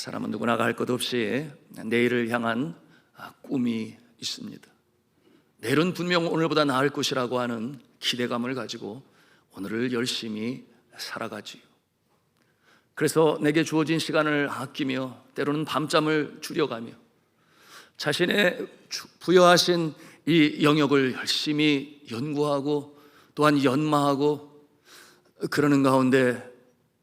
사람은 누구나 갈 것 없이 내일을 향한 꿈이 있습니다. 내일은 분명 오늘보다 나을 것이라고 하는 기대감을 가지고 오늘을 열심히 살아가지요. 그래서 내게 주어진 시간을 아끼며 때로는 밤잠을 줄여가며 자신의 부여하신 이 영역을 열심히 연구하고 또한 연마하고 그러는 가운데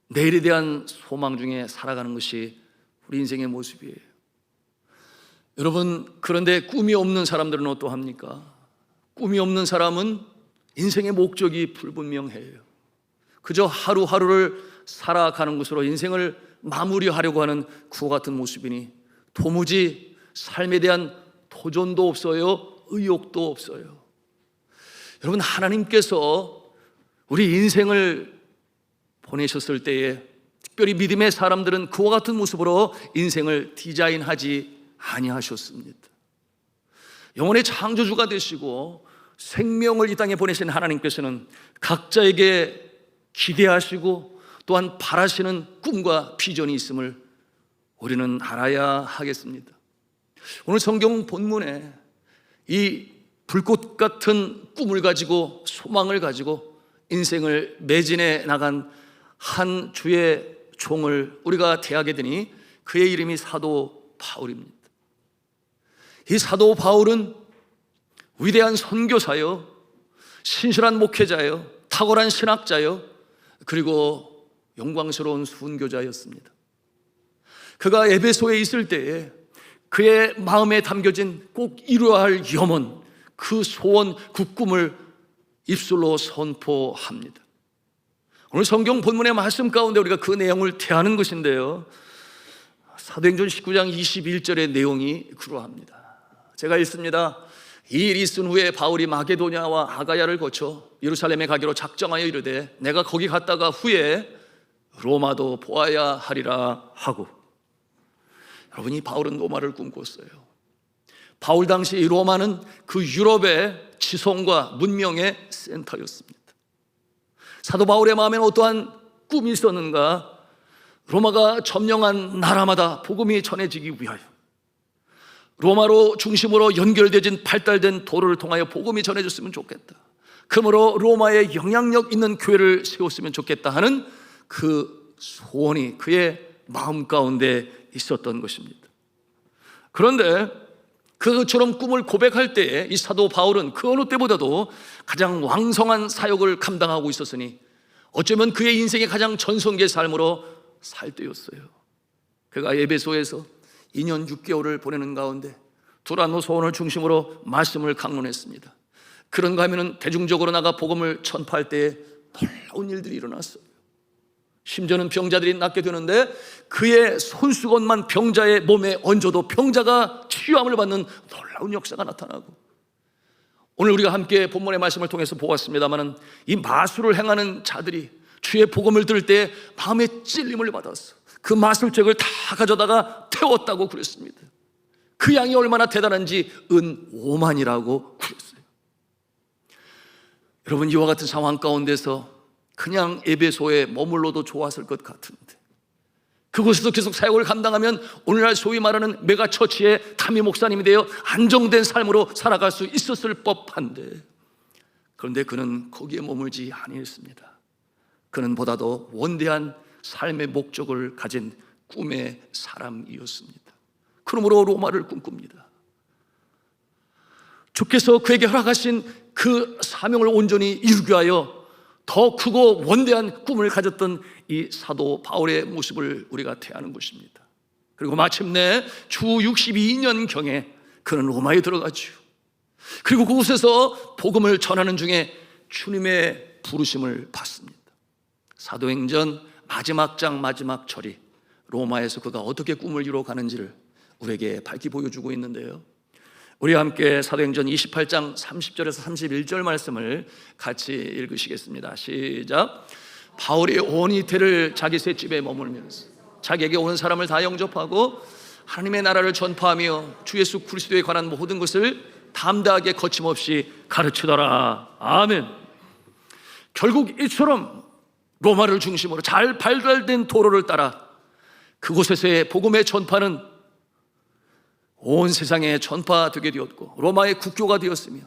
내일에 대한 소망 중에 살아가는 것이 우리 인생의 모습이에요. 여러분, 그런데 꿈이 없는 사람들은 어떠합니까? 꿈이 없는 사람은 인생의 목적이 불분명해요. 그저 하루하루를 살아가는 것으로 인생을 마무리하려고 하는 그와 같은 모습이니 도무지 삶에 대한 도전도 없어요, 의욕도 없어요. 여러분, 하나님께서 우리 인생을 보내셨을 때에 특별히 믿음의 사람들은 그와 같은 모습으로 인생을 디자인하지 아니하셨습니다. 영혼의 창조주가 되시고 생명을 이 땅에 보내신 하나님께서는 각자에게 기대하시고 또한 바라시는 꿈과 비전이 있음을 우리는 알아야 하겠습니다. 오늘 성경 본문에 이 불꽃 같은 꿈을 가지고 소망을 가지고 인생을 매진해 나간 한 주의 종을 우리가 대하게 되니 그의 이름이 사도 바울입니다. 이 사도 바울은 위대한 선교사요, 신실한 목회자요, 탁월한 신학자요, 그리고 영광스러운 순교자였습니다. 그가 에베소에 있을 때에 그의 마음에 담겨진 꼭 이루어야 할 염원, 그 소원, 그 꿈을 입술로 선포합니다. 오늘 성경 본문의 말씀 가운데 우리가 그 내용을 대하는 것인데요, 사도행전 19장 21절의 내용이 그러합니다. 제가 읽습니다. 이 일이 있은 후에 바울이 마게도냐와 아가야를 거쳐 예루살렘에 가기로 작정하여 이르되 내가 거기 갔다가 후에 로마도 보아야 하리라 하고. 여러분이 바울은 로마를 꿈꿨어요. 바울 당시 이 로마는 그 유럽의 지성과 문명의 센터였습니다. 사도 바울의 마음에는 어떠한 꿈이 있었는가? 로마가 점령한 나라마다 복음이 전해지기 위하여 로마로 중심으로 연결되진 발달된 도로를 통하여 복음이 전해졌으면 좋겠다. 그러므로 로마에 영향력 있는 교회를 세웠으면 좋겠다 하는 그 소원이 그의 마음 가운데 있었던 것입니다. 그런데 그처럼 꿈을 고백할 때에 이 사도 바울은 그 어느 때보다도 가장 왕성한 사역을 감당하고 있었으니 어쩌면 그의 인생의 가장 전성기의 삶으로 살 때였어요. 그가 에베소에서 2년 6개월을 보내는 가운데 두란노 소원을 중심으로 말씀을 강론했습니다. 그런가 하면 대중적으로 나가 복음을 전파할 때에 놀라운 일들이 일어났어요. 심지어는 병자들이 낫게 되는데 그의 손수건만 병자의 몸에 얹어도 병자가 치유함을 받는 놀라운 역사가 나타나고, 오늘 우리가 함께 본문의 말씀을 통해서 보았습니다만 이 마술을 행하는 자들이 주의 복음을 들을 때 마음의 찔림을 받았어. 그 마술책을 다 가져다가 태웠다고 그랬습니다. 그 양이 얼마나 대단한지 은 5만이라고 그랬어요. 여러분, 이와 같은 상황 가운데서 그냥 에베소에 머물러도 좋았을 것 같은데 그곳에서 계속 사역을 감당하면 오늘날 소위 말하는 메가처치의 담임 목사님이 되어 안정된 삶으로 살아갈 수 있었을 법한데, 그런데 그는 거기에 머물지 아니했습니다. 그는 보다도 원대한 삶의 목적을 가진 꿈의 사람이었습니다. 그러므로 로마를 꿈꿉니다. 주께서 그에게 허락하신 그 사명을 온전히 이루기 위하여 더 크고 원대한 꿈을 가졌던 이 사도 바울의 모습을 우리가 대하는 것입니다. 그리고 마침내 주 62년경에 그는 로마에 들어가죠. 그리고 그곳에서 복음을 전하는 중에 주님의 부르심을 받습니다. 사도행전 마지막 장 마지막 절이 로마에서 그가 어떻게 꿈을 이루어가는지를 우리에게 밝히 보여주고 있는데요, 우리와 함께 사도행전 28장 30절에서 31절 말씀을 같이 읽으시겠습니다. 시작. 바울이 온 이태를 자기 셋집에 머물면서 자기에게 오는 사람을 다 영접하고 하나님의 나라를 전파하며 주 예수 그리스도에 관한 모든 것을 담대하게 거침없이 가르치더라. 아멘. 결국 이처럼 로마를 중심으로 잘 발달된 도로를 따라 그곳에서의 복음의 전파는 온 세상에 전파되게 되었고 로마의 국교가 되었으며,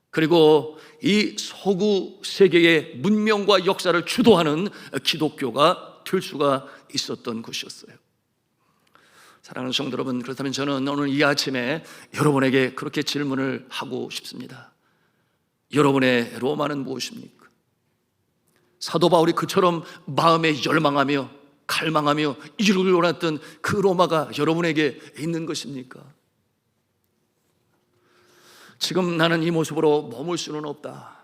그리고 이 서구 세계의 문명과 역사를 주도하는 기독교가 될 수가 있었던 곳이었어요. 사랑하는 성도 여러분, 그렇다면 저는 오늘 이 아침에 여러분에게 그렇게 질문을 하고 싶습니다. 여러분의 로마는 무엇입니까? 사도 바울이 그처럼 마음에 열망하며 갈망하며 이루길 원했던 그 로마가 여러분에게 있는 것입니까? 지금 나는 이 모습으로 머물 수는 없다.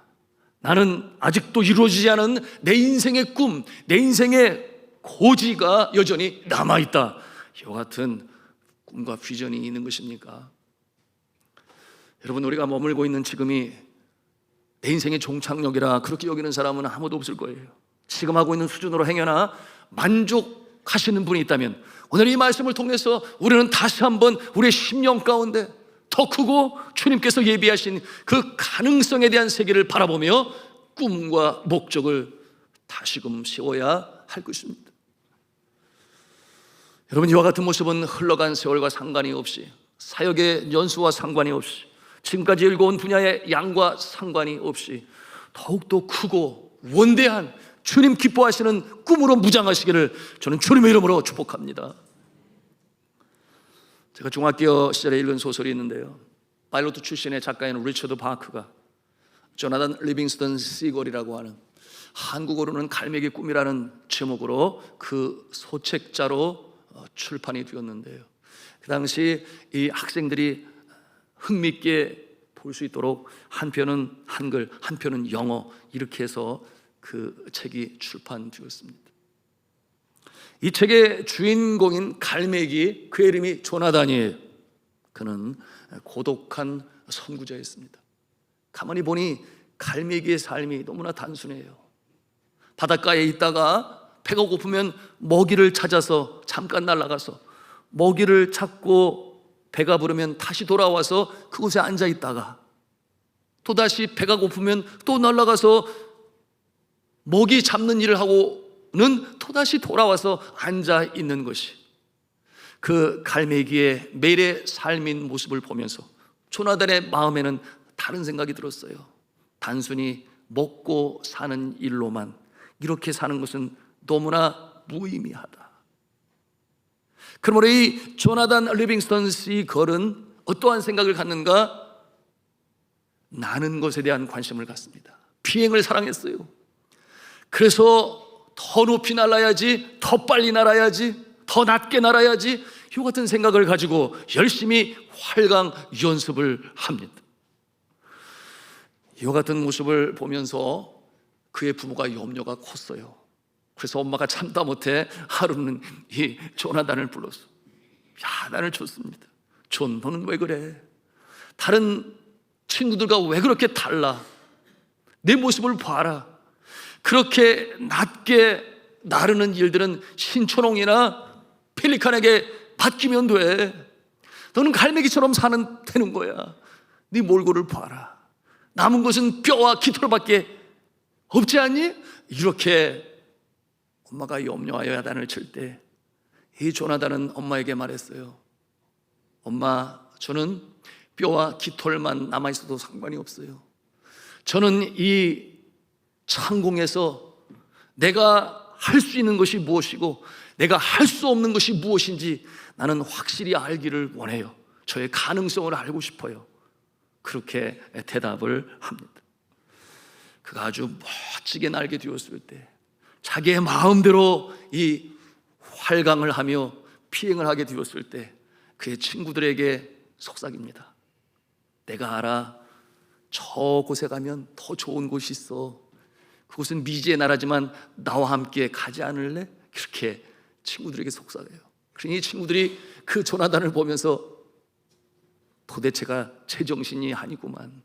나는 아직도 이루어지지 않은 내 인생의 꿈, 내 인생의 고지가 여전히 남아있다. 이와 같은 꿈과 비전이 있는 것입니까? 여러분, 우리가 머물고 있는 지금이 내 인생의 종착역이라 그렇게 여기는 사람은 아무도 없을 거예요. 지금 하고 있는 수준으로 행여나 만족하시는 분이 있다면 오늘 이 말씀을 통해서 우리는 다시 한번 우리의 심령 가운데 더 크고 주님께서 예비하신 그 가능성에 대한 세계를 바라보며 꿈과 목적을 다시금 세워야 할 것입니다. 여러분, 이와 같은 모습은 흘러간 세월과 상관이 없이, 사역의 연수와 상관이 없이, 지금까지 일궈온 분야의 양과 상관이 없이 더욱더 크고 원대한 주님 기뻐하시는 꿈으로 무장하시기를 저는 주님의 이름으로 축복합니다. 제가 중학교 시절에 읽은 소설이 있는데요, 파일로트 출신의 작가인 리처드 바크가 조나단 리빙스턴 시걸이라고 하는, 한국어로는 갈매기 꿈이라는 제목으로 그 소책자로 출판이 되었는데요, 그 당시 이 학생들이 흥미있게 볼 수 있도록 한 편은 한글, 한 편은 영어, 이렇게 해서 그 책이 출판되었습니다. 이 책의 주인공인 갈매기, 그의 이름이 조나단이에요. 그는 고독한 선구자였습니다. 가만히 보니 갈매기의 삶이 너무나 단순해요. 바닷가에 있다가 배가 고프면 먹이를 찾아서 잠깐 날아가서 먹이를 찾고 배가 부르면 다시 돌아와서 그곳에 앉아 있다가 또다시 배가 고프면 또 날아가서 먹이 잡는 일을 하고는 또다시 돌아와서 앉아 있는 것이 그 갈매기의 매일의 삶인 모습을 보면서 조나단의 마음에는 다른 생각이 들었어요. 단순히 먹고 사는 일로만 이렇게 사는 것은 너무나 무의미하다. 그러므로 이 조나단 리빙스턴 시걸은 어떠한 생각을 갖는가? 나는 것에 대한 관심을 갖습니다. 비행을 사랑했어요. 그래서 더 높이 날아야지, 더 빨리 날아야지, 더 낮게 날아야지, 이 같은 생각을 가지고 열심히 활강 연습을 합니다. 이와 같은 모습을 보면서 그의 부모가 염려가 컸어요. 그래서 엄마가 참다 못해 하루는 이 조나단을 불렀어. 야, 나를 줬습니다. 존, 너는 왜 그래? 다른 친구들과 왜 그렇게 달라? 내 모습을 봐라. 그렇게 낮게 나르는 일들은 신초롱이나 펠리칸에게 맡기면 돼. 너는 갈매기처럼 사는 되는 거야. 네 몰골을 봐라. 남은 것은 뼈와 깃털밖에 없지 않니? 이렇게 엄마가 염려하여 야단을 칠 때 이 조나단은 엄마에게 말했어요. 엄마, 저는 뼈와 깃털만 남아있어도 상관이 없어요. 저는 이 창공에서 내가 할 수 있는 것이 무엇이고 내가 할 수 없는 것이 무엇인지 나는 확실히 알기를 원해요. 저의 가능성을 알고 싶어요. 그렇게 대답을 합니다. 그가 아주 멋지게 날게 되었을 때 자기의 마음대로 이 활강을 하며 피행을 하게 되었을 때 그의 친구들에게 속삭입니다. 내가 알아. 저곳에 가면 더 좋은 곳이 있어. 그곳은 미지의 나라지만 나와 함께 가지 않을래? 그렇게 친구들에게 속삭여요. 그러니 이 친구들이 그 조나단을 보면서 도대체가 제정신이 아니구만.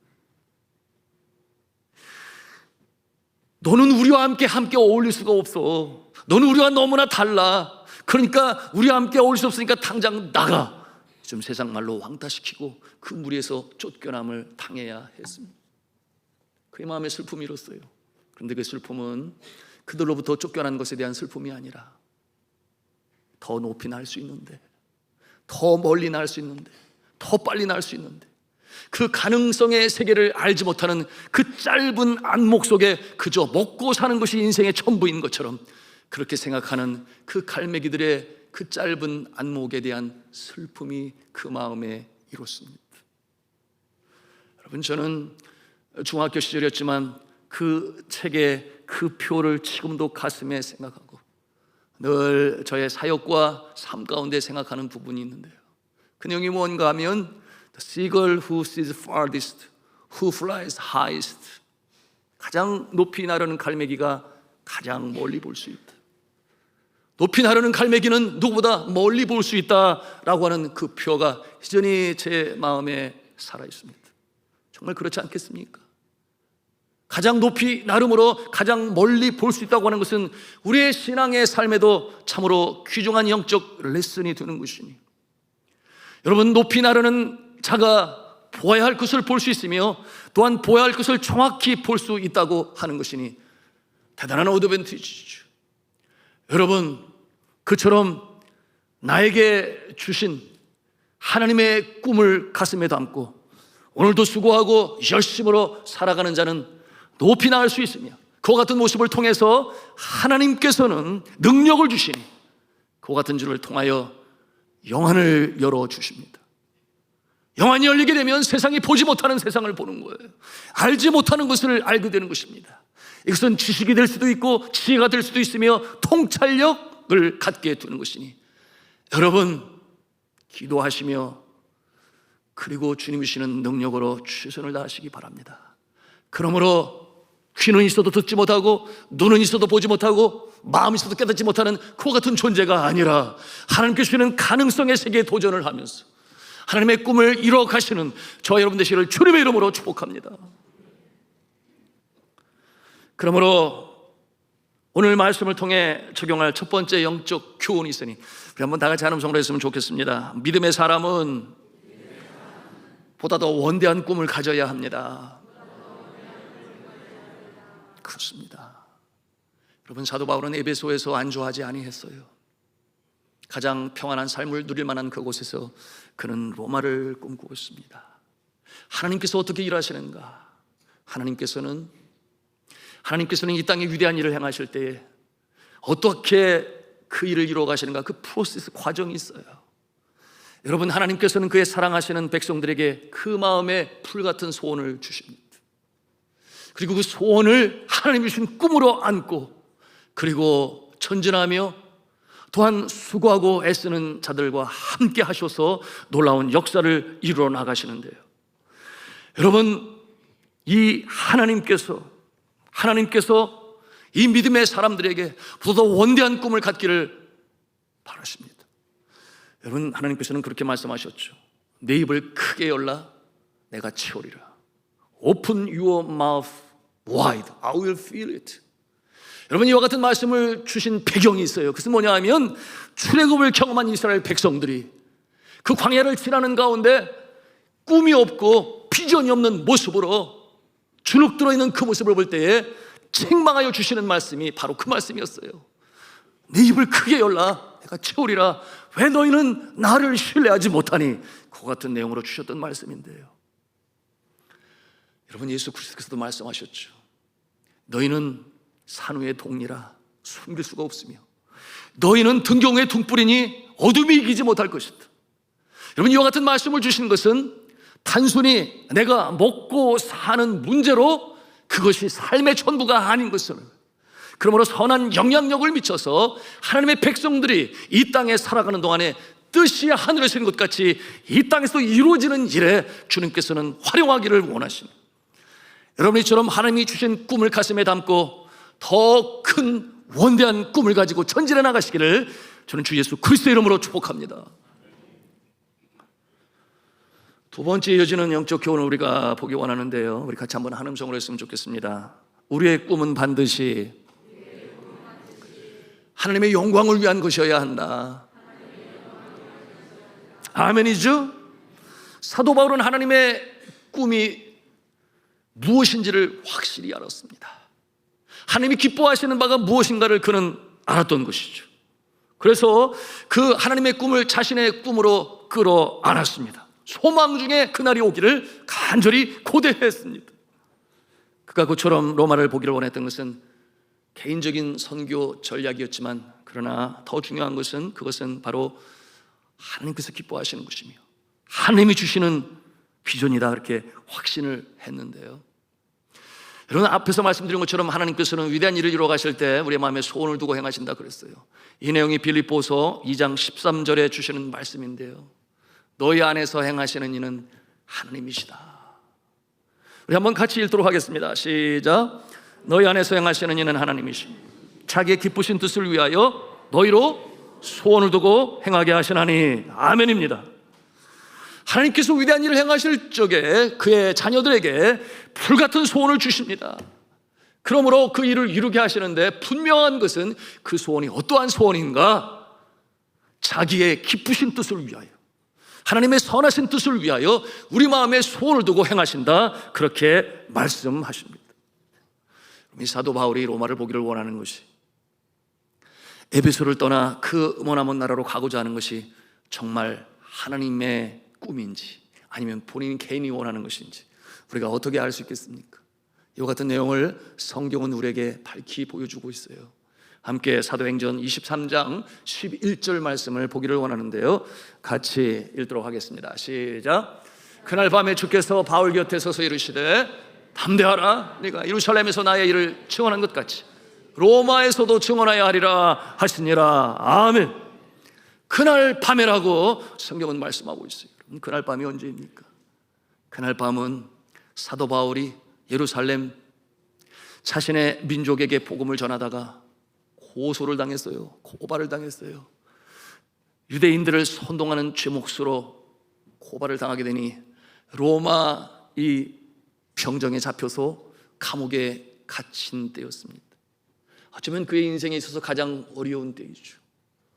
너는 우리와 함께 어울릴 수가 없어. 너는 우리와 너무나 달라. 그러니까 우리와 함께 어울릴 수 없으니까 당장 나가. 좀 세상 말로 왕따시키고 그 무리에서 쫓겨남을 당해야 했습니다. 그의 마음에 슬픔이 일었어요. 그런데 그 슬픔은 그들로부터 쫓겨난 것에 대한 슬픔이 아니라 더 높이 날 수 있는데, 더 멀리 날 수 있는데, 더 빨리 날 수 있는데, 그 가능성의 세계를 알지 못하는 그 짧은 안목 속에 그저 먹고 사는 것이 인생의 전부인 것처럼 그렇게 생각하는 그 갈매기들의 그 짧은 안목에 대한 슬픔이 그 마음에 이렇습니다. 여러분, 저는 중학교 시절이었지만 그 책의 그 표를 지금도 가슴에 생각하고 늘 저의 사역과 삶 가운데 생각하는 부분이 있는데요, 그 내용이 뭔가 하면 The seagull who sees farthest, who flies highest. 가장 높이 나르는 갈매기가 가장 멀리 볼 수 있다. 높이 나르는 갈매기는 누구보다 멀리 볼 수 있다라고 하는 그 표가 여전히 제 마음에 살아 있습니다. 정말 그렇지 않겠습니까? 가장 높이 나름으로 가장 멀리 볼 수 있다고 하는 것은 우리의 신앙의 삶에도 참으로 귀중한 영적 레슨이 되는 것이니, 여러분, 높이 나르는 자가 보아야 할 것을 볼 수 있으며 또한 보아야 할 것을 정확히 볼 수 있다고 하는 것이니 대단한 어드밴티지죠. 여러분, 그처럼 나에게 주신 하나님의 꿈을 가슴에 담고 오늘도 수고하고 열심으로 살아가는 자는 높이 나갈 수 있으며, 그와 같은 모습을 통해서 하나님께서는 능력을 주시니 그와 같은 줄을 통하여 영안을 열어주십니다. 영안이 열리게 되면 세상이 보지 못하는 세상을 보는 거예요. 알지 못하는 것을 알게 되는 것입니다. 이것은 지식이 될 수도 있고 지혜가 될 수도 있으며 통찰력을 갖게 되는 것이니, 여러분, 기도하시며 그리고 주님이 주시는 능력으로 최선을 다하시기 바랍니다. 그러므로 귀는 있어도 듣지 못하고 눈은 있어도 보지 못하고 마음이 있어도 깨닫지 못하는 그와 같은 존재가 아니라 하나님께 주시는 가능성의 세계에 도전을 하면서 하나님의 꿈을 이뤄 가시는 저와 여러분 되시기를 주님의 이름으로 축복합니다. 그러므로 오늘 말씀을 통해 적용할 첫 번째 영적 교훈이 있으니 우리 한번 다 같이 한 음성으로 했으면 좋겠습니다. 믿음의 사람은 보다 더 원대한 꿈을 가져야 합니다. 그렇습니다. 여러분, 사도 바울은 에베소에서 안주하지 아니했어요. 가장 평안한 삶을 누릴 만한 그곳에서 그는 로마를 꿈꾸고 있습니다. 하나님께서 어떻게 일하시는가? 하나님께서는 이 땅에 위대한 일을 행하실 때에 어떻게 그 일을 이루어 가시는가? 그 프로세스 과정이 있어요. 여러분, 하나님께서는 그의 사랑하시는 백성들에게 그 마음에 풀같은 소원을 주십니다. 그리고 그 소원을 하나님이 주신 꿈으로 안고 그리고 전진하며 또한 수고하고 애쓰는 자들과 함께 하셔서 놀라운 역사를 이루어 나가시는데요, 여러분, 이 하나님께서 이 믿음의 사람들에게 보다 원대한 꿈을 갖기를 바라십니다. 여러분, 하나님께서는 그렇게 말씀하셨죠. 내 입을 크게 열라 내가 채우리라. Open your mouth wide, I will fill it. 여러분, 이와 같은 말씀을 주신 배경이 있어요. 그것은 뭐냐 하면 출애굽을 경험한 이스라엘 백성들이 그 광야를 지나는 가운데 꿈이 없고 비전이 없는 모습으로 주눅 들어있는 그 모습을 볼 때에 책망하여 주시는 말씀이 바로 그 말씀이었어요. 내 입을 크게 열라 내가 채우리라. 왜 너희는 나를 신뢰하지 못하니? 그 같은 내용으로 주셨던 말씀인데요, 여러분, 예수 그리스도께서도 말씀하셨죠. 너희는 산 위의 동리라 숨길 수가 없으며 너희는 등경의 등불이니 어둠이 이기지 못할 것이다. 여러분, 이와 같은 말씀을 주신 것은 단순히 내가 먹고 사는 문제로 그것이 삶의 전부가 아닌 것을, 그러므로 선한 영향력을 미쳐서 하나님의 백성들이 이 땅에 살아가는 동안에 뜻이 하늘에서 있는 것 같이 이 땅에서 이루어지는 일에 주님께서는 활용하기를 원하십니다. 여러분이처럼 하나님이 주신 꿈을 가슴에 담고 더 큰 원대한 꿈을 가지고 전진해 나가시기를 저는 주 예수 그리스도의 이름으로 축복합니다. 두 번째 이어지는 영적 교훈을 우리가 보기 원하는데요, 우리 같이 한번 한 음성으로 했으면 좋겠습니다. 우리의 꿈은 반드시 하나님의 영광을 위한 것이어야 한다. 아멘이죠? 사도 바울은 하나님의 꿈이 무엇인지를 확실히 알았습니다. 하나님이 기뻐하시는 바가 무엇인가를 그는 알았던 것이죠. 그래서 그 하나님의 꿈을 자신의 꿈으로 끌어안았습니다. 소망 중에 그날이 오기를 간절히 고대했습니다. 그가 그처럼 로마를 보기를 원했던 것은 개인적인 선교 전략이었지만, 그러나 더 중요한 것은 그것은 바로 하나님께서 기뻐하시는 것이며 하나님이 주시는 비전이다, 그렇게 확신을 했는데요. 여러분, 앞에서 말씀드린 것처럼 하나님께서는 위대한 일을 이루어 가실 때 우리의 마음에 소원을 두고 행하신다 그랬어요. 이 내용이 빌립보서 2장 13절에 주시는 말씀인데요, 너희 안에서 행하시는 이는 하나님이시다. 우리 한번 같이 읽도록 하겠습니다. 시작. 너희 안에서 행하시는 이는 하나님이시니 자기의 기쁘신 뜻을 위하여 너희로 소원을 두고 행하게 하시나니. 아멘입니다. 하나님께서 위대한 일을 행하실 적에 그의 자녀들에게 불같은 소원을 주십니다. 그러므로 그 일을 이루게 하시는데 분명한 것은 그 소원이 어떠한 소원인가? 자기의 기쁘신 뜻을 위하여, 하나님의 선하신 뜻을 위하여 우리 마음에 소원을 두고 행하신다, 그렇게 말씀하십니다. 이 사도 바울이 로마를 보기를 원하는 것이, 에베소를 떠나 그 머나먼 나라로 가고자 하는 것이 정말 하나님의 꿈인지 아니면 본인 개인이 원하는 것인지 우리가 어떻게 알 수 있겠습니까? 이와 같은 내용을 성경은 우리에게 밝히 보여주고 있어요. 함께 사도행전 23장 11절 말씀을 보기를 원하는데요, 같이 읽도록 하겠습니다. 시작. 그날 밤에 주께서 바울 곁에 서서 이르시되 담대하라, 네가 예루살렘에서 나의 일을 증언한 것 같이 로마에서도 증언하여야 하리라 하시니라. 아멘. 그날 밤에라고 성경은 말씀하고 있어요. 그날 밤이 언제입니까? 그날 밤은 사도 바울이 예루살렘 자신의 민족에게 복음을 전하다가 고소를 당했어요. 고발을 당했어요. 유대인들을 선동하는 죄목수로 고발을 당하게 되니 로마 이 병정에 잡혀서 감옥에 갇힌 때였습니다. 어쩌면 그의 인생에 있어서 가장 어려운 때이죠.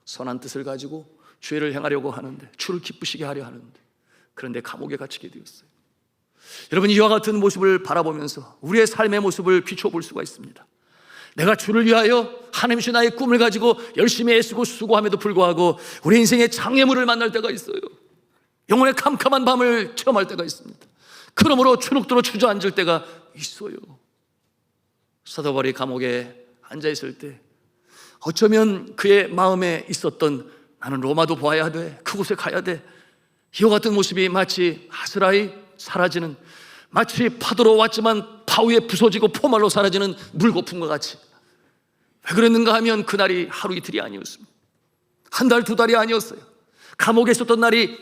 선한 뜻을 가지고 죄를 행하려고 하는데, 주를 기쁘시게 하려 하는데, 그런데 감옥에 갇히게 되었어요. 여러분, 이와 같은 모습을 바라보면서 우리의 삶의 모습을 비춰볼 수가 있습니다. 내가 주를 위하여 하나님이신 나의 꿈을 가지고 열심히 애쓰고 수고함에도 불구하고 우리 인생의 장애물을 만날 때가 있어요. 영혼의 캄캄한 밤을 체험할 때가 있습니다. 그러므로 주눅들어 주저앉을 때가 있어요. 사도 바울이 감옥에 앉아있을 때 어쩌면 그의 마음에 있었던, 나는 로마도 보아야 돼, 그곳에 가야 돼, 이와 같은 모습이 마치 아스라이 사라지는, 마치 파도로 왔지만 바위에 부서지고 포말로 사라지는 물거품과 같이. 왜 그랬는가 하면 그날이 하루 이틀이 아니었습니다. 한 달, 두 달이 아니었어요. 감옥에 있었던 날이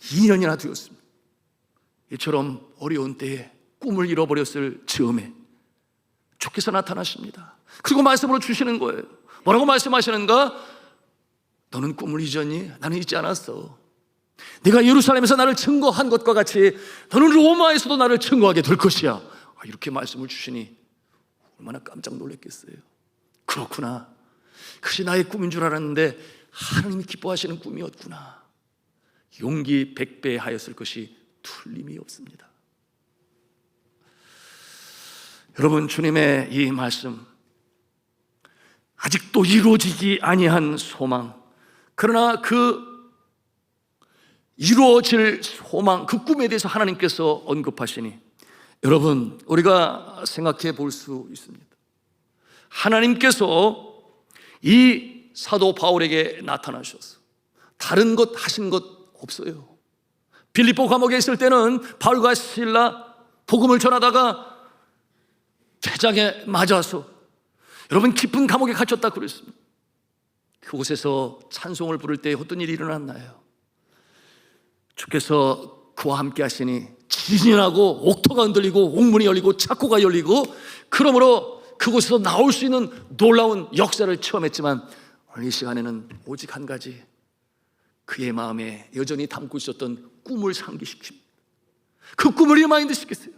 2년이나 되었습니다. 이처럼 어려운 때에 꿈을 잃어버렸을 즈음에 주께서 나타나십니다. 그리고 말씀으로 주시는 거예요. 뭐라고 말씀하시는가? 너는 꿈을 잊었니? 나는 잊지 않았어. 네가 예루살렘에서 나를 증거한 것과 같이 너는 로마에서도 나를 증거하게 될 것이야. 이렇게 말씀을 주시니 얼마나 깜짝 놀랐겠어요. 그렇구나, 그것이 나의 꿈인 줄 알았는데 하나님이 기뻐하시는 꿈이었구나. 용기 100배 하였을 것이 틀림이 없습니다. 여러분, 주님의 이 말씀, 아직도 이루어지지 아니한 소망, 그러나 그 이루어질 소망, 그 꿈에 대해서 하나님께서 언급하시니 여러분, 우리가 생각해 볼 수 있습니다. 하나님께서 이 사도 바울에게 나타나셔서 다른 것 하신 것 없어요. 빌립보 감옥에 있을 때는 바울과 실라 복음을 전하다가 퇴장에 맞아서 여러분 깊은 감옥에 갇혔다 그랬습니다. 그곳에서 찬송을 부를 때 어떤 일이 일어났나요? 주께서 그와 함께 하시니 지진이 나고 옥토가 흔들리고 옥문이 열리고 창고가 열리고, 그러므로 그곳에서 나올 수 있는 놀라운 역사를 체험했지만 오늘 이 시간에는 오직 한 가지, 그의 마음에 여전히 담고 있었던 꿈을 상기시킵니다. 그 꿈을 리마인드시켰어요.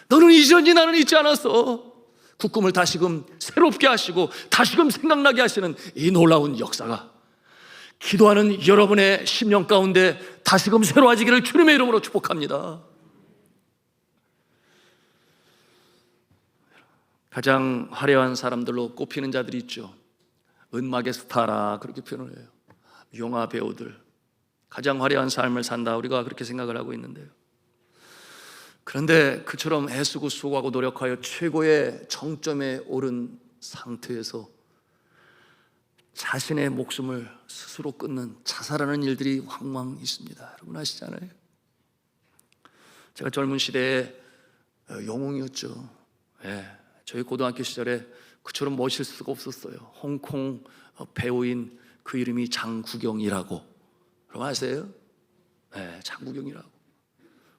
너는 잊었니? 나는 잊지 않았어. 그 꿈을 다시금 새롭게 하시고 다시금 생각나게 하시는 이 놀라운 역사가 기도하는 여러분의 심령 가운데 다시금 새로워지기를 주님의 이름으로 축복합니다. 가장 화려한 사람들로 꼽히는 자들이 있죠. 은막의 스타라 그렇게 표현을 해요. 영화 배우들, 가장 화려한 삶을 산다, 우리가 그렇게 생각을 하고 있는데요. 그런데 그처럼 애쓰고 수고하고 노력하여 최고의 정점에 오른 상태에서 자신의 목숨을 스스로 끊는, 자살하는 일들이 왕왕 있습니다. 여러분 아시잖아요. 제가 젊은 시대에 영웅이었죠. 저희 고등학교 시절에 그처럼 멋있을 수가 없었어요. 홍콩 배우인 그 이름이 장구경이라고. 여러분 아세요? 장구경이라고.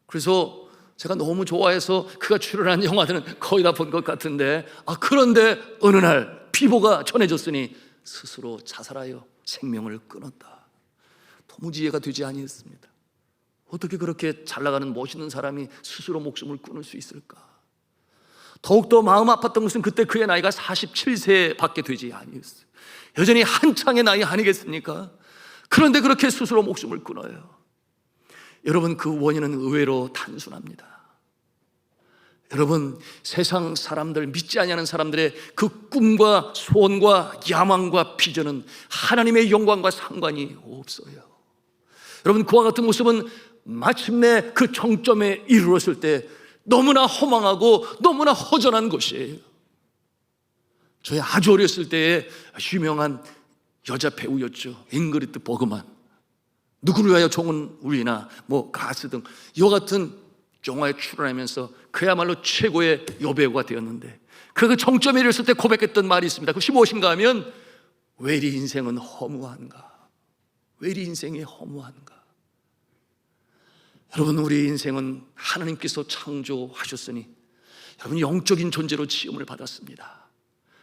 그래서 제가 너무 좋아해서 그가 출연한 영화들은 거의 다 본 것 같은데, 그런데 어느 날 비보가 전해졌으니 스스로 자살하여 생명을 끊었다. 도무지 이해가 되지 아니했습니다. 어떻게 그렇게 잘 나가는 멋있는 사람이 스스로 목숨을 끊을 수 있을까? 더욱더 마음 아팠던 것은 그때 그의 나이가 47세밖에 되지 아니했어요. 여전히 한창의 나이 아니겠습니까? 그런데 그렇게 스스로 목숨을 끊어요. 여러분, 그 원인은 의외로 단순합니다. 여러분, 세상 사람들, 믿지 아니하는 사람들의 그 꿈과 소원과 야망과 비전은 하나님의 영광과 상관이 없어요. 여러분, 그와 같은 모습은 마침내 그 정점에 이르렀을 때 너무나 허망하고 너무나 허전한 것이에요. 저희 아주 어렸을 때에 유명한 여자 배우였죠. 잉그리트 버그만. 누구를 위하여 종은 울리나, 가스 등 이와 같은 영화에 출연하면서 그야말로 최고의 여배우가 되었는데, 그 정점에 이르렀을 때 고백했던 말이 있습니다. 그것이 무엇인가 하면, 왜 이리 인생은 허무한가? 왜 이리 인생이 허무한가? 여러분, 우리 인생은 하나님께서 창조하셨으니 여러분 영적인 존재로 지음을 받았습니다.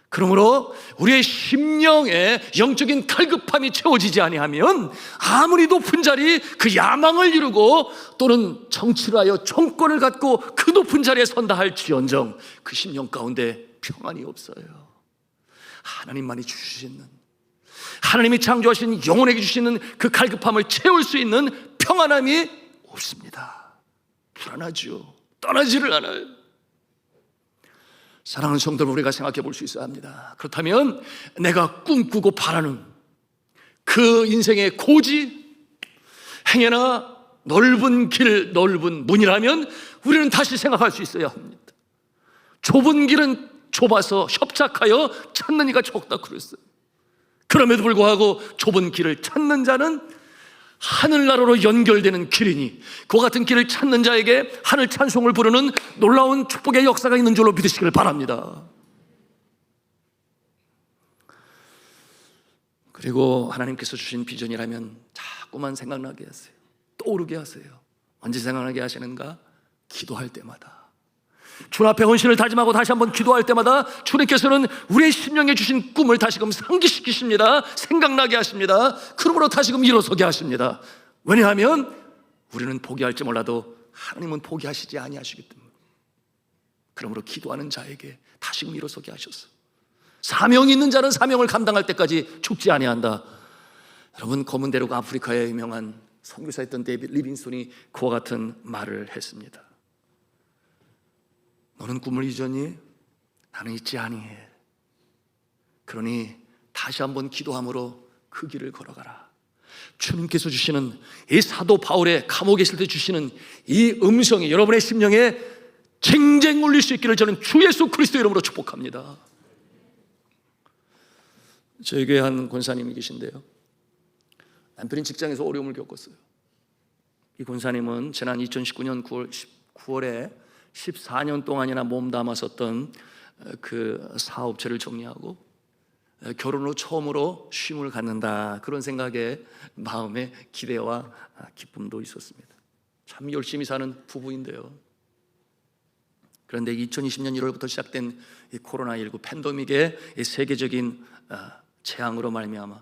그러므로 우리의 심령에 영적인 갈급함이 채워지지 아니하면 아무리 높은 자리, 그 야망을 이루고 또는 정치를 하여 정권을 갖고 그 높은 자리에 선다 할지언정 그 심령 가운데 평안이 없어요. 하나님만이 주시는, 하나님이 창조하신 영혼에게 주시는 그 갈급함을 채울 수 있는 평안함이 없습니다. 불안하죠. 떠나지를 않아요. 사랑하는 성도들, 우리가 생각해 볼 수 있어야 합니다. 그렇다면 내가 꿈꾸고 바라는 그 인생의 고지, 행여나 넓은 길, 넓은 문이라면 우리는 다시 생각할 수 있어야 합니다. 좁은 길은 좁아서 협착하여 찾는 이가 적다 그랬어요. 그럼에도 불구하고 좁은 길을 찾는 자는 하늘나라로 연결되는 길이니, 그와 같은 길을 찾는 자에게 하늘 찬송을 부르는 놀라운 축복의 역사가 있는 줄로 믿으시길 바랍니다. 그리고 하나님께서 주신 비전이라면 자꾸만 생각나게 하세요. 떠오르게 하세요. 언제 생각나게 하시는가? 기도할 때마다, 주님 앞에 헌신을 다짐하고 다시 한번 기도할 때마다 주님께서는 우리의 심령에 주신 꿈을 다시금 상기시키십니다. 생각나게 하십니다. 그러므로 다시금 일어서게 하십니다. 왜냐하면 우리는 포기할지 몰라도 하나님은 포기하시지 아니하시기 때문에. 그러므로 기도하는 자에게 다시금 일어서게 하셔서 사명이 있는 자는 사명을 감당할 때까지 죽지 아니한다. 여러분, 검은 대륙 아프리카에 유명한 선교사였던 데이빗 리빙스톤이 그와 같은 말을 했습니다. 너는 꿈을 잊었니? 나는 잊지 아니해. 그러니 다시 한번 기도함으로 그 길을 걸어가라. 주님께서 주시는 이 사도 바울의 감옥에 있을 때 주시는 이 음성이 여러분의 심령에 쟁쟁 울릴 수 있기를 저는 주 예수 그리스도 이름으로 축복합니다. 저희 교회 한 권사님이 계신데요, 남편이 직장에서 어려움을 겪었어요. 이 권사님은 지난 2019년 9월에 14년 동안이나 몸담아 썼던 그 사업체를 정리하고 결혼 후 처음으로 쉼을 갖는다, 그런 생각에 마음에 기대와 기쁨도 있었습니다. 참 열심히 사는 부부인데요, 그런데 2020년 1월부터 시작된 이 코로나19 팬데믹의 이 세계적인 재앙으로 말미암아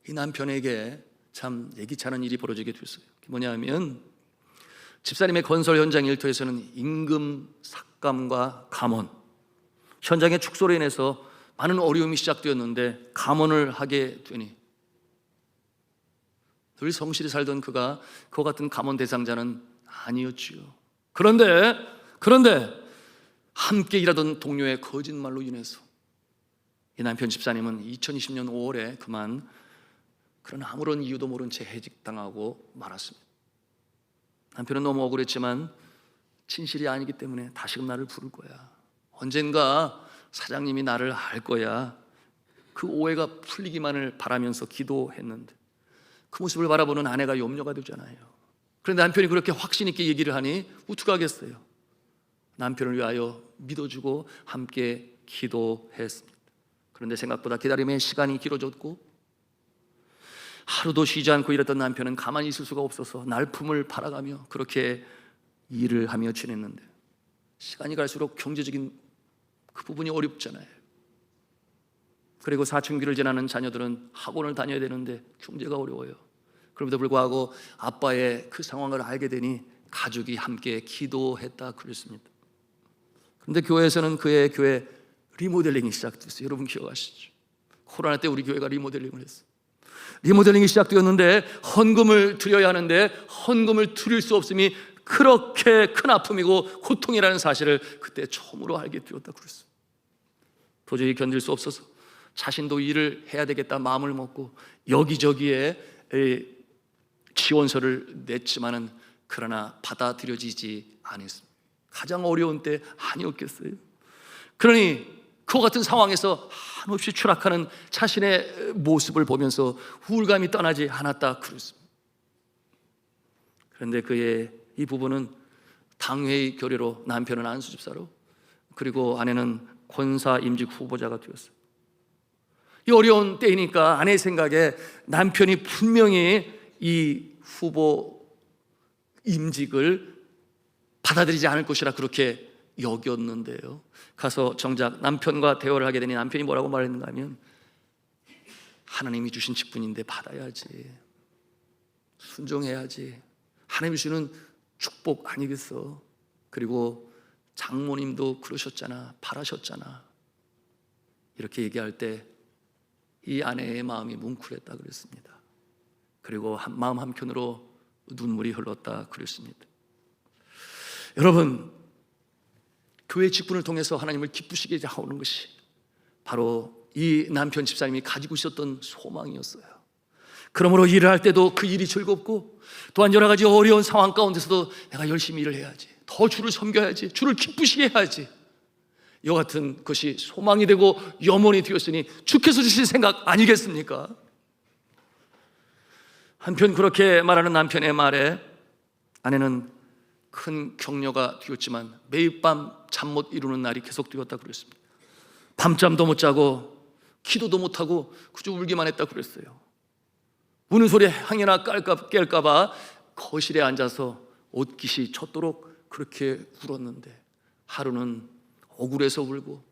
이 남편에게 참 예기치 않은 일이 벌어지게 됐어요. 그게 뭐냐면, 집사님의 건설 현장 일터에서는 임금 삭감과 감원, 현장의 축소로 인해서 많은 어려움이 시작되었는데 감원을 하게 되니 늘 성실히 살던 그가 그와 같은 감원 대상자는 아니었지요. 그런데 함께 일하던 동료의 거짓말로 인해서 이 남편 집사님은 2020년 5월에 그만 그러나 아무런 이유도 모른 채 해직당하고 말았습니다. 남편은 너무 억울했지만 진실이 아니기 때문에 다시금 나를 부를 거야, 언젠가 사장님이 나를 알 거야, 그 오해가 풀리기만을 바라면서 기도했는데 그 모습을 바라보는 아내가 염려가 되잖아요. 그런데 남편이 그렇게 확신 있게 얘기를 하니 어떡하겠어요. 남편을 위하여 믿어주고 함께 기도했습니다. 그런데 생각보다 기다림의 시간이 길어졌고 하루도 쉬지 않고 일했던 남편은 가만히 있을 수가 없어서 날품을 팔아가며 그렇게 일을 하며 지냈는데 시간이 갈수록 경제적인 그 부분이 어렵잖아요. 그리고 사춘기를 지나는 자녀들은 학원을 다녀야 되는데 경제가 어려워요. 그럼에도 불구하고 아빠의 그 상황을 알게 되니 가족이 함께 기도했다 그랬습니다. 그런데 교회에서는 그의 교회 리모델링이 시작됐어요. 여러분 기억하시죠? 코로나 때 우리 교회가 리모델링을 했어요. 리모델링이 시작되었는데 헌금을 드려야 하는데 헌금을 드릴 수 없음이 그렇게 큰 아픔이고 고통이라는 사실을 그때 처음으로 알게 되었다 그랬어요. 도저히 견딜 수 없어서 자신도 일을 해야 되겠다 마음을 먹고 여기저기에 지원서를 냈지만은 그러나 받아들여지지 않았습니다. 가장 어려운 때 아니었겠어요? 그러니 그와 같은 상황에서 한없이 추락하는 자신의 모습을 보면서 우울감이 떠나지 않았다 그랬습니다. 그런데 그의 이 부부는 당회의 결의로 남편은 안수집사로 그리고 아내는 권사 임직 후보자가 되었어요. 이 어려운 때이니까 아내의 생각에 남편이 분명히 이 후보 임직을 받아들이지 않을 것이라 그렇게 여겼는데요. 가서 정작 남편과 대화를 하게 되니 남편이 뭐라고 말했는가 하면 하나님이 주신 직분인데 받아야지, 순종해야지, 하나님이 주는 축복 아니겠어. 그리고 장모님도 그러셨잖아, 바라셨잖아. 이렇게 얘기할 때 이 아내의 마음이 뭉클했다 그랬습니다. 그리고 마음 한켠으로 눈물이 흘렀다 그랬습니다. 여러분, 교회 직분을 통해서 하나님을 기쁘시게 하오는 것이 바로 이 남편 집사님이 가지고 있었던 소망이었어요. 그러므로 일을 할 때도 그 일이 즐겁고 또한 여러 가지 어려운 상황 가운데서도 내가 열심히 일을 해야지, 더 주를 섬겨야지, 주를 기쁘시게 해야지, 이와 같은 것이 소망이 되고 염원이 되었으니 주께서 주신 생각 아니겠습니까? 한편 그렇게 말하는 남편의 말에 아내는 큰 격려가 되었지만 매일 밤 잠 못 이루는 날이 계속되었다 그랬습니다. 밤잠도 못 자고 기도도 못하고 그저 울기만 했다 그랬어요. 우는 소리에 항해나 깰까 봐 거실에 앉아서 옷깃이 젖도록 그렇게 울었는데 하루는 억울해서 울고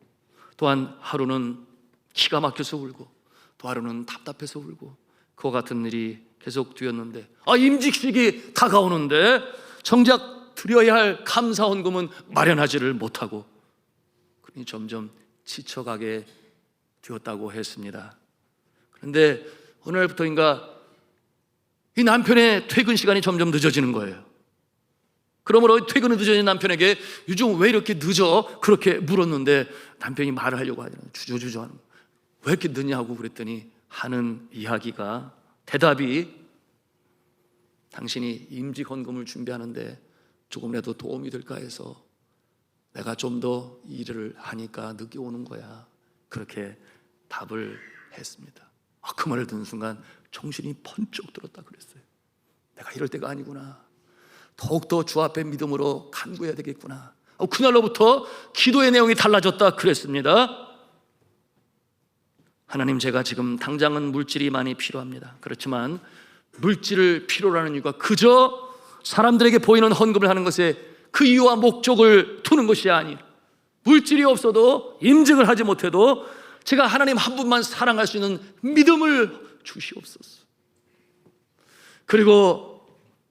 또한 하루는 기가 막혀서 울고 또 하루는 답답해서 울고 그와 같은 일이 계속되었는데 임직식이 다가오는데 정작 드려야 할 감사헌금은 마련하지를 못하고 그러니 점점 지쳐가게 되었다고 했습니다. 그런데 어느 날부터인가 이 남편의 퇴근 시간이 점점 늦어지는 거예요. 그러므로 퇴근이 늦어진 남편에게 요즘 왜 이렇게 늦어? 그렇게 물었는데 남편이 말을 하려고 하잖아요. 주저주저 하는 거예요. 왜 이렇게 늦냐고 그랬더니 하는 이야기가, 대답이 당신이 임직헌금을 준비하는데 조금이라도 도움이 될까 해서 내가 좀 더 일을 하니까 늦게 오는 거야. 그렇게 답을 했습니다. 그 말을 듣는 순간 정신이 번쩍 들었다 그랬어요. 내가 이럴 때가 아니구나. 더욱더 주 앞에 믿음으로 간구해야 되겠구나. 그날로부터 기도의 내용이 달라졌다 그랬습니다. 하나님, 제가 지금 당장은 물질이 많이 필요합니다. 그렇지만 물질을 필요로 하는 이유가 그저 사람들에게 보이는 헌금을 하는 것에 그 이유와 목적을 두는 것이 아니라 물질이 없어도 임직을 하지 못해도 제가 하나님 한 분만 사랑할 수 있는 믿음을 주시옵소서. 그리고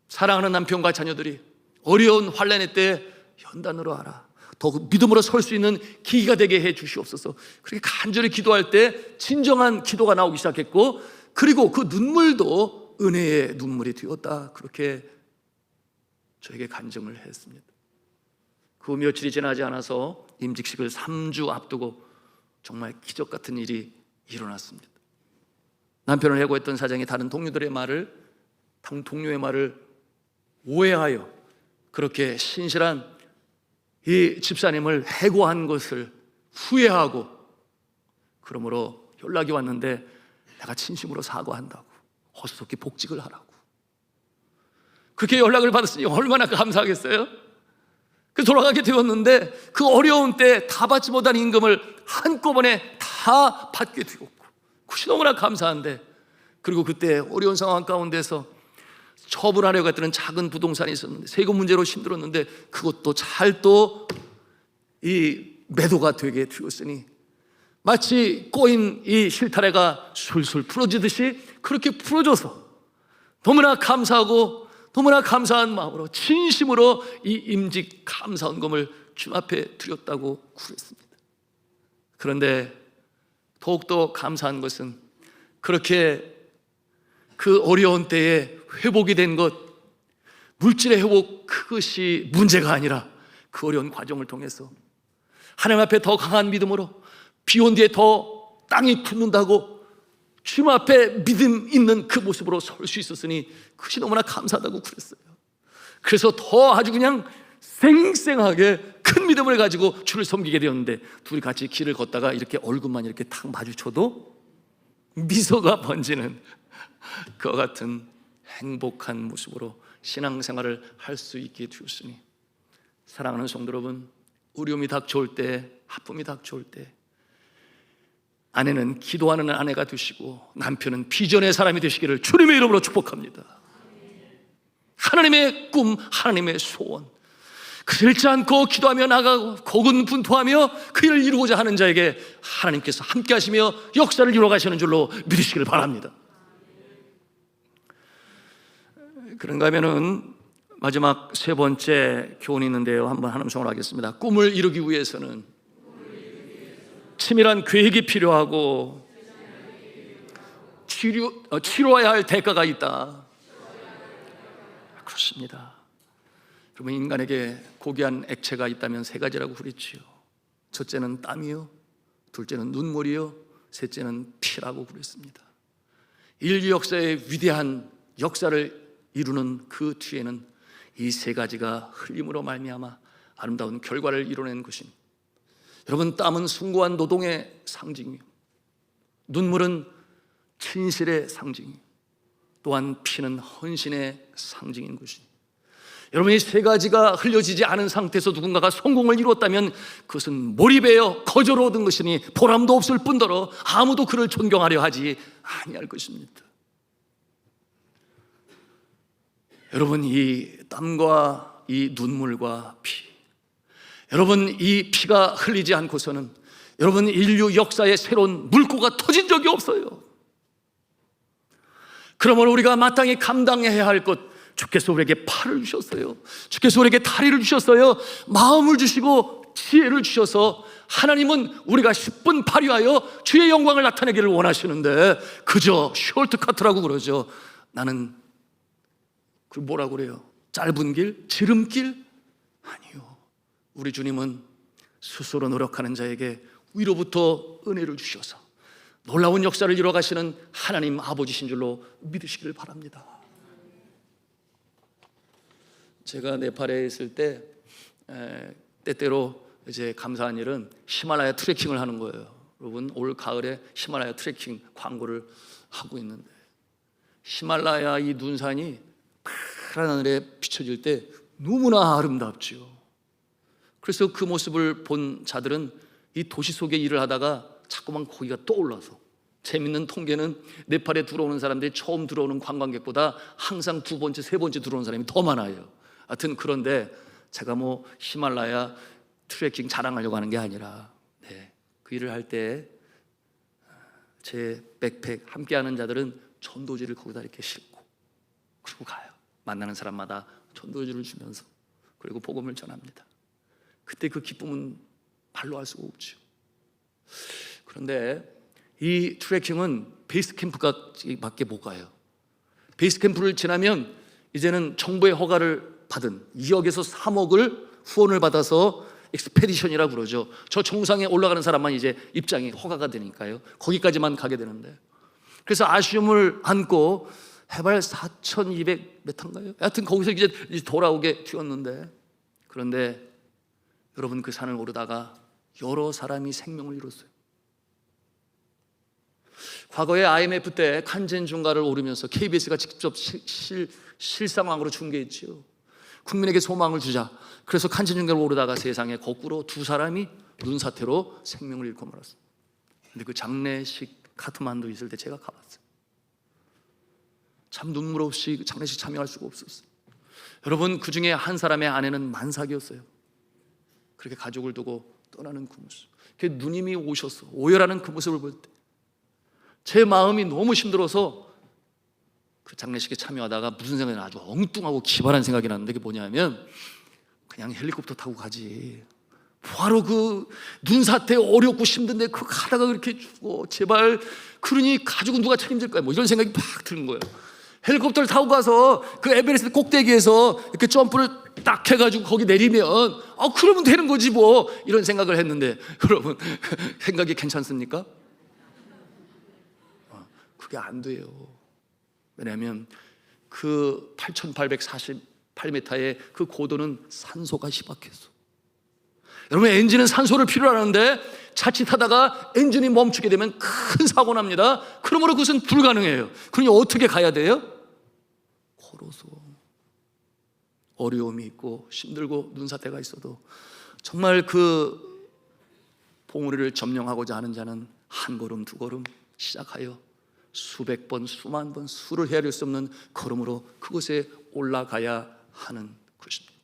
사랑하는 남편과 자녀들이 어려운 환난의 때 연단으로 하라, 더 믿음으로 설 수 있는 계기가 되게 해 주시옵소서. 그렇게 간절히 기도할 때 진정한 기도가 나오기 시작했고 그리고 그 눈물도 은혜의 눈물이 되었다 그렇게 저에게 간증을 했습니다. 그 며칠이 지나지 않아서 임직식을 3주 앞두고 정말 기적 같은 일이 일어났습니다. 남편을 해고했던 사장이 다른 동료의 말을 오해하여 그렇게 신실한 이 집사님을 해고한 것을 후회하고, 그러므로 연락이 왔는데 내가 진심으로 사과한다고, 어수선히 복직을 하라고. 그렇게 연락을 받았으니 얼마나 감사하겠어요? 그 돌아가게 되었는데 그 어려운 때 다 받지 못한 임금을 한꺼번에 다 받게 되었고, 그것이 너무나 감사한데, 그리고 그때 어려운 상황 가운데서 처분하려고 했던 작은 부동산이 있었는데 세금 문제로 힘들었는데 그것도 잘 또 이 매도가 되게 되었으니 마치 꼬인 이 실타래가 술술 풀어지듯이 그렇게 풀어줘서 너무나 감사하고 너무나 감사한 마음으로 진심으로 이 임직 감사헌금을 주님 앞에 드렸다고 구했습니다. 그런데 더욱더 감사한 것은 그렇게 그 어려운 때에 회복이 된 것, 물질의 회복, 그것이 문제가 아니라 그 어려운 과정을 통해서 하나님 앞에 더 강한 믿음으로 비 온 뒤에 더 땅이 굳는다고 주님 앞에 믿음 있는 그 모습으로 설 수 있었으니 그것이 너무나 감사하다고 그랬어요. 그래서 더 아주 그냥 쌩쌩하게 큰 믿음을 가지고 주를 섬기게 되었는데, 둘이 같이 길을 걷다가 이렇게 얼굴만 이렇게 탁 마주쳐도 미소가 번지는 그와 같은 행복한 모습으로 신앙생활을 할 수 있게 되었으니, 사랑하는 성도 여러분, 어려움이 닥쳐올 때, 아픔이 닥쳐올 때 아내는 기도하는 아내가 되시고 남편은 비전의 사람이 되시기를 주님의 이름으로 축복합니다. 하나님의 꿈, 하나님의 소원, 그 잃지 않고 기도하며 나가고 고군분투하며 그 일을 이루고자 하는 자에게 하나님께서 함께 하시며 역사를 이루어 가시는 줄로 믿으시기를 바랍니다. 그런가 하면은 마지막 세 번째 교훈이 있는데요, 한번 하나님 성을 하겠습니다. 꿈을 이루기 위해서는 치밀한 계획이 필요하고 치료해야 할 대가가 있다. 그렇습니다. 여러분, 인간에게 고귀한 액체가 있다면 세 가지라고 그랬지요. 첫째는 땀이요, 둘째는 눈물이요, 셋째는 피라고 그랬습니다. 인류 역사의 위대한 역사를 이루는 그 뒤에는 이 세 가지가 흘림으로 말미암아 아름다운 결과를 이뤄낸 것입니다. 여러분, 땀은 숭고한 노동의 상징이요, 눈물은 진실의 상징이요, 또한 피는 헌신의 상징인 것입니다. 여러분, 이 세 가지가 흘려지지 않은 상태에서 누군가가 성공을 이루었다면 그것은 몰입하여 거저로 얻은 것이니 보람도 없을 뿐더러 아무도 그를 존경하려 하지 아니할 것입니다. 여러분, 이 땀과 이 눈물과 피, 여러분, 이 피가 흘리지 않고서는 여러분 인류 역사에 새로운 물꼬가 터진 적이 없어요. 그러므로 우리가 마땅히 감당해야 할 것, 주께서 우리에게 팔을 주셨어요. 주께서 우리에게 다리를 주셨어요. 마음을 주시고 지혜를 주셔서 하나님은 우리가 10분 발휘하여 주의 영광을 나타내기를 원하시는데 그저 숄트커트라고 그러죠. 나는 그 뭐라고 그래요? 짧은 길? 지름길? 아니요. 우리 주님은 스스로 노력하는 자에게 위로부터 은혜를 주셔서 놀라운 역사를 이루어 가시는 하나님 아버지신 줄로 믿으시길 바랍니다. 제가 네팔에 있을 때 때때로 이제 감사한 일은 히말라야 트레킹을 하는 거예요. 여러분, 올 가을에 히말라야 트레킹 광고를 하고 있는데 히말라야 이 눈산이 파란 하늘에 비춰질 때 너무나 아름답죠. 그래서 그 모습을 본 자들은 이 도시 속에 일을 하다가 자꾸만 거기가 떠올라서, 재밌는 통계는 네팔에 들어오는 사람들이 처음 들어오는 관광객보다 항상 두 번째, 세 번째 들어오는 사람이 더 많아요. 하여튼 그런데 제가 뭐 히말라야 트레킹 자랑하려고 하는 게 아니라 그 일을 할 때 제 백팩 함께하는 자들은 전도지를 거기다 이렇게 싣고 그리고 가요. 만나는 사람마다 전도지를 주면서 그리고 복음을 전합니다. 그때 그 기쁨은 말로 할 수가 없죠. 그런데 이 트레킹은 베이스 캠프밖에 못 가요. 베이스 캠프를 지나면 이제는 정부의 허가를 받은 2억에서 3억을 후원을 받아서 익스페디션이라고 그러죠. 저 정상에 올라가는 사람만 이제 입장이 허가가 되니까요. 거기까지만 가게 되는데 그래서 아쉬움을 안고 해발 4,200m인가요? 하여튼 거기서 이제 돌아오게 되었는데, 그런데 여러분, 그 산을 오르다가 여러 사람이 생명을 잃었어요. 과거에 IMF 때 칸젠중가를 오르면서 KBS가 직접 실상황으로 중계했지요. 국민에게 소망을 주자. 그래서 칸젠중가를 오르다가 세상에 거꾸로 두 사람이 눈사태로 생명을 잃고 말았어요. 근데 그 장례식 카트만두 있을 때 제가 가봤어요. 참 눈물 없이 장례식 참여할 수가 없었어요. 여러분, 그 중에 한 사람의 아내는 만삭이었어요. 그렇게 가족을 두고 떠나는 그 모습, 그 누님이 오셔서 오열하는 그 모습을 볼 때 제 마음이 너무 힘들어서 그 장례식에 참여하다가 무슨 생각이 아주 엉뚱하고 기발한 생각이 났는데, 그게 뭐냐면 그냥 헬리콥터 타고 가지, 바로 그 눈사태 어렵고 힘든데 그거 가다가 그렇게 죽어, 제발, 그러니 가족은 누가 책임질 거야, 뭐 이런 생각이 팍 드는 거예요. 헬리콥터를 타고 가서 그 에베레스트 꼭대기에서 이렇게 점프를 딱 해가지고 거기 내리면 그러면 되는 거지 뭐, 이런 생각을 했는데, 여러분 생각이 괜찮습니까? 그게 안 돼요. 왜냐하면 그 8,848m의 그 고도는 산소가 희박해서, 여러분, 엔진은 산소를 필요로 하는데 자칫하다가 엔진이 멈추게 되면 큰 사고 납니다. 그러므로 그것은 불가능해요. 그러니 어떻게 가야 돼요? 걸어서. 어려움이 있고 힘들고 눈사태가 있어도 정말 그 봉우리를 점령하고자 하는 자는 한 걸음 두 걸음 시작하여 수백 번 수만 번 수를 헤아릴 수 없는 걸음으로 그곳에 올라가야 하는 것입니다.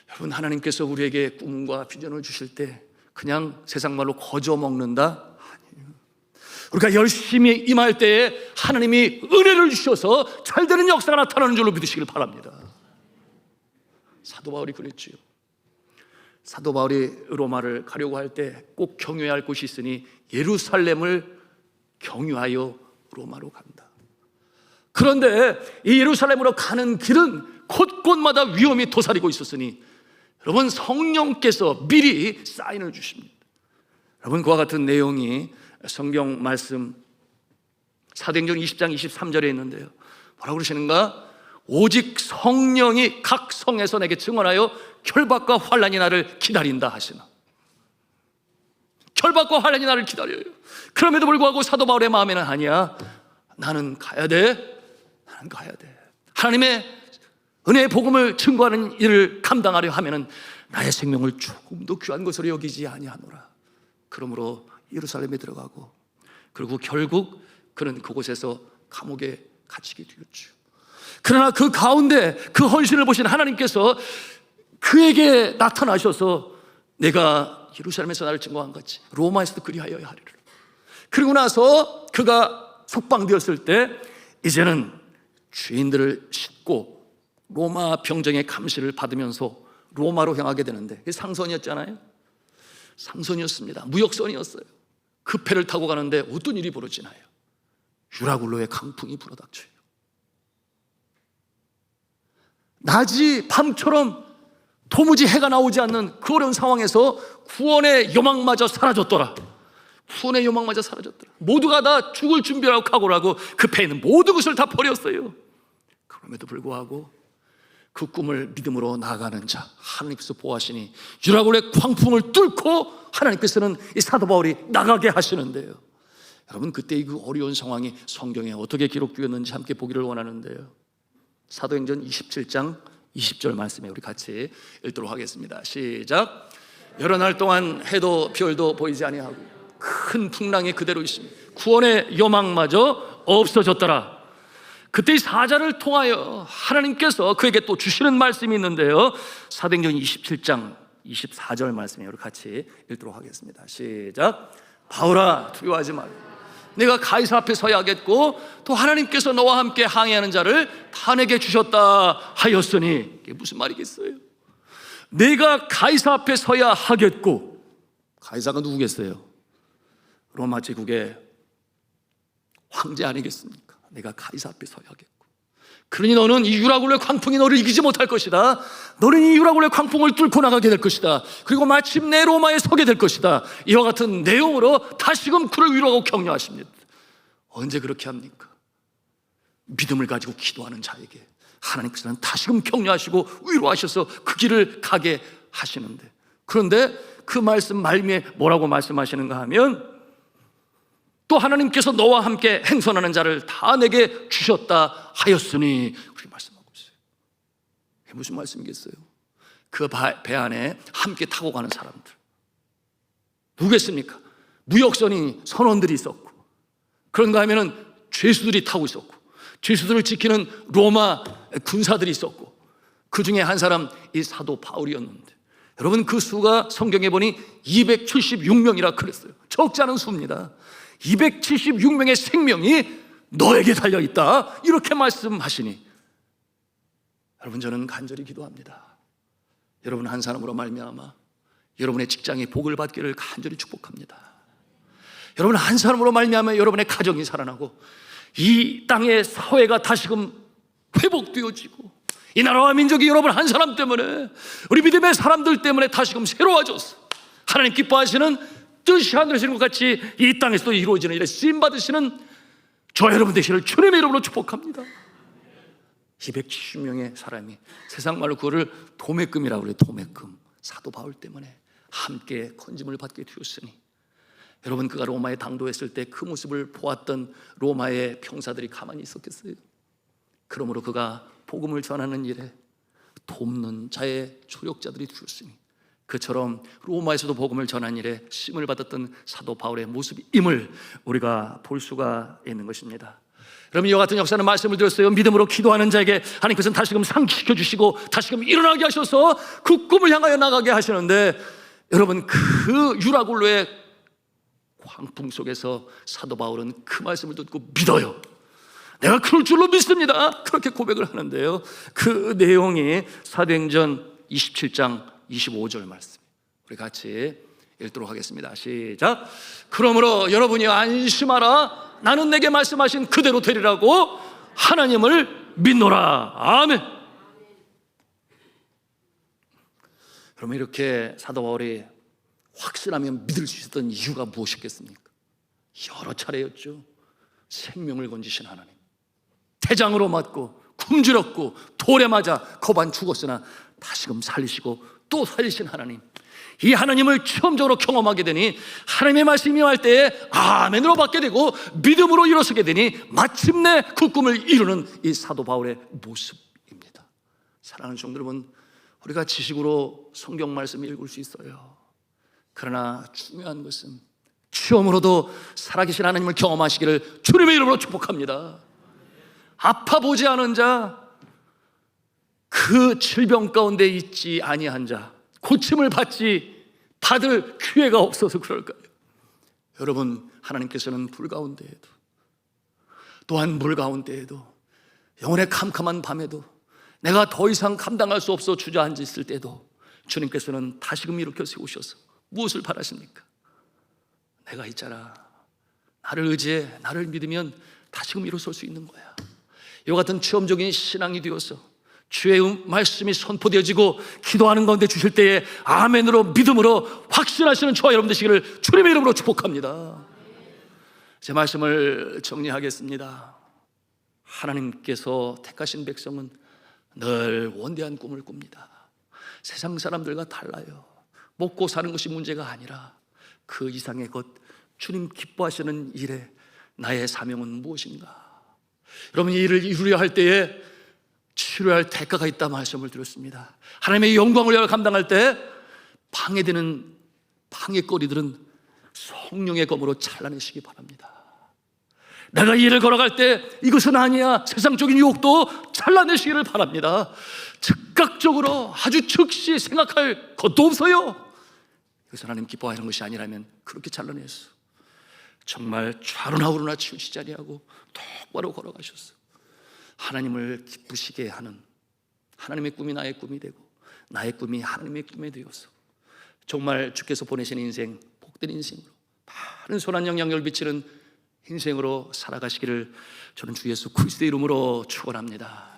여러분, 하나님께서 우리에게 꿈과 비전을 주실 때 그냥 세상 말로 거저 먹는다? 아니에요. 우리가 열심히 임할 때에 하나님이 은혜를 주셔서 잘 되는 역사가 나타나는 줄로 믿으시길 바랍니다. 사도 바울이 그랬지요. 사도 바울이 로마를 가려고 할 때 꼭 경유해야 할 곳이 있으니 예루살렘을 경유하여 로마로 간다. 그런데 이 예루살렘으로 가는 길은 곳곳마다 위험이 도사리고 있었으니, 여러분, 성령께서 미리 사인을 주십니다. 여러분, 그와 같은 내용이 성경 말씀 사도행전 20장 23절에 있는데요, 뭐라고 그러시는가? 오직 성령이 각 성에서 내게 증언하여 결박과 환난이 나를 기다린다 하시나. 결박과 환난이 나를 기다려요. 그럼에도 불구하고 사도 바울의 마음에는 아니야, 나는 가야 돼, 나는 가야 돼. 하나님의 은혜의 복음을 증거하는 일을 감당하려 하면은 나의 생명을 조금 더 귀한 것으로 여기지 아니하노라. 그러므로 예루살렘에 들어가고, 그리고 결국 그는 그곳에서 감옥에 갇히게 되었죠. 그러나 그 가운데 그 헌신을 보신 하나님께서 그에게 나타나셔서 내가 예루살렘에서 나를 증거한 같이 로마에서도 그리하여야 하리라. 그리고 나서 그가 석방되었을 때 이제는 죄인들을 싣고 로마 병정의 감시를 받으면서 로마로 향하게 되는데, 그게 상선이었잖아요. 상선이었습니다. 무역선이었어요. 그 배를 타고 가는데 어떤 일이 벌어지나요? 유라굴로의 강풍이 불어닥쳐요. 낮이 밤처럼 도무지 해가 나오지 않는 그 어려운 상황에서 구원의 요망마저 사라졌더라. 구원의 요망마저 사라졌더라. 모두가 다 죽을 준비하고 각오를 하고 그 배에 있는 모든 것을 다 버렸어요. 그럼에도 불구하고 그 꿈을 믿음으로 나아가는 자, 하나님께서 보호하시니 유라굴의 광풍을 뚫고 하나님께서는 이 사도 바울이 나가게 하시는데요. 여러분, 그때 그 어려운 상황이 성경에 어떻게 기록되었는지 함께 보기를 원하는데요. 사도행전 27장 20절 말씀에 우리 같이 읽도록 하겠습니다. 시작. 여러 날 동안 해도 별도 보이지 아니하고 큰 풍랑이 그대로 있으며 구원의 요망마저 없어졌더라. 그때 이 사자를 통하여 하나님께서 그에게 또 주시는 말씀이 있는데요. 사도행전 27장 24절 말씀에 우리 같이 읽도록 하겠습니다. 시작. 바울아, 두려워하지 말고 내가 가이사 앞에 서야 하겠고 또 하나님께서 너와 함께 항해하는 자를 다 내게 주셨다 하였으니, 이게 무슨 말이겠어요? 내가 가이사 앞에 서야 하겠고, 가이사가 누구겠어요? 로마 제국의 황제 아니겠습니까? 내가 가이사 앞에 서야 하겠고, 그러니 너는 이 유라굴로의 광풍이 너를 이기지 못할 것이다. 너는 이 유라굴로의 광풍을 뚫고 나가게 될 것이다. 그리고 마침내 로마에 서게 될 것이다. 이와 같은 내용으로 다시금 그를 위로하고 격려하십니다. 언제 그렇게 합니까? 믿음을 가지고 기도하는 자에게 하나님께서는 다시금 격려하시고 위로하셔서 그 길을 가게 하시는데, 그런데 그 말씀 말미에 뭐라고 말씀하시는가 하면, 또 하나님께서 너와 함께 행선하는 자를 다 내게 주셨다 하였으니, 그렇게 말씀하고 있어요. 이게 무슨 말씀이겠어요? 그 배 안에 함께 타고 가는 사람들 누구겠습니까? 무역선이 선원들이 있었고, 그런가 하면은 죄수들이 타고 있었고, 죄수들을 지키는 로마 군사들이 있었고, 그 중에 한 사람 이 사도 바울이었는데, 여러분 그 수가 성경에 보니 276명이라 그랬어요. 적지 않은 수입니다. 276명의 생명이 너에게 달려있다, 이렇게 말씀하시니, 여러분 저는 간절히 기도합니다. 여러분 한 사람으로 말미암아 여러분의 직장에 복을 받기를 간절히 축복합니다. 여러분 한 사람으로 말미암아 여러분의 가정이 살아나고 이 땅의 사회가 다시금 회복되어지고, 이 나라와 민족이 여러분 한 사람 때문에, 우리 믿음의 사람들 때문에 다시금 새로워졌어. 하나님 기뻐하시는 뜻이 하늘에서 이룬 것 같이 이 땅에서도 이루어지는 일에 쓰임받으시는 저 여러분 되시를 주님의 이름으로 축복합니다. 270명의 사람이, 세상 말로 그거를 도매금이라고 그래요. 도매금. 사도 바울 때문에 함께 건짐을 받게 되었으니, 여러분 그가 로마에 당도했을 때 그 모습을 보았던 로마의 병사들이 가만히 있었겠어요? 그러므로 그가 복음을 전하는 일에 돕는 자의 조력자들이 되었으니, 그처럼 로마에서도 복음을 전하는 일에 심을 받았던 사도 바울의 모습임을 우리가 볼 수가 있는 것입니다. 여러분 이와 같은 역사는 말씀을 드렸어요. 믿음으로 기도하는 자에게 하나님께서는 다시금 상기시켜 주시고 다시금 일어나게 하셔서 그 꿈을 향하여 나가게 하시는데, 여러분 그 유라굴로의 광풍 속에서 사도 바울은 그 말씀을 듣고 믿어요. 내가 그럴 줄로 믿습니다, 그렇게 고백을 하는데요, 그 내용이 사도행전 27장 25절 말씀, 우리 같이 읽도록 하겠습니다. 시작. 그러므로 여러분이 안심하라, 나는 내게 말씀하신 그대로 되리라고 하나님을 믿노라. 아멘. 그러면 이렇게 사도 바울이 확신하면 믿을 수 있었던 이유가 무엇이겠습니까? 여러 차례였죠. 생명을 건지신 하나님, 태장으로 맞고 굶주렸고 돌에 맞아 거반 죽었으나 다시금 살리시고 또 살리신 하나님, 이 하나님을 처음적으로 경험하게 되니 하나님의 말씀이 임할 때에 아멘으로 받게 되고 믿음으로 일어서게 되니 마침내 그 꿈을 이루는 이 사도 바울의 모습입니다. 사랑하는 성도 여러분, 우리가 지식으로 성경 말씀을 읽을 수 있어요. 그러나 중요한 것은 체험으로도 살아계신 하나님을 경험하시기를 주님의 이름으로 축복합니다. 아파 보지 않은 자, 그 질병 가운데 있지 아니한 자, 고침을 받을 기회가 없어서 그럴까요? 여러분 하나님께서는 불 가운데에도, 또한 물 가운데에도, 영혼의 캄캄한 밤에도, 내가 더 이상 감당할 수 없어 주저앉아 있을 때도 주님께서는 다시금 일으켜 세우셔서 무엇을 바라십니까? 내가 있잖아, 나를 의지해, 나를 믿으면 다시금 일어설 수 있는 거야. 이와 같은 체험적인 신앙이 되어서 주의 말씀이 선포되어지고 기도하는 가운데 주실 때에 아멘으로 믿음으로 확신하시는 저와 여러분 되시기를 주님의 이름으로 축복합니다. 제 말씀을 정리하겠습니다. 하나님께서 택하신 백성은 늘 원대한 꿈을 꿉니다. 세상 사람들과 달라요. 먹고 사는 것이 문제가 아니라 그 이상의 것, 주님 기뻐하시는 일에 나의 사명은 무엇인가? 여러분 이 일을 이루려 할 때에 치료해야 할 대가가 있다 말씀을 드렸습니다. 하나님의 영광을 감당할 때 방해되는 방해거리들은 성령의 검으로 잘라내시기 바랍니다. 내가 이 일을 걸어갈 때 이것은 아니야, 세상적인 유혹도 잘라내시기를 바랍니다. 즉각적으로 아주 즉시 생각할 것도 없어요. 이것은 하나님 기뻐하는 것이 아니라면 그렇게 잘라냈어. 정말 좌로나 우로나 치우치지 아니하고 똑바로 걸어가셨어. 하나님을 기쁘시게 하는, 하나님의 꿈이 나의 꿈이 되고 나의 꿈이 하나님의 꿈이 되어서 정말 주께서 보내신 인생, 복된 인생으로 많은 선한 영향력을 비치는 인생으로 살아가시기를 저는 주 예수 그리스도의 이름으로 축원합니다.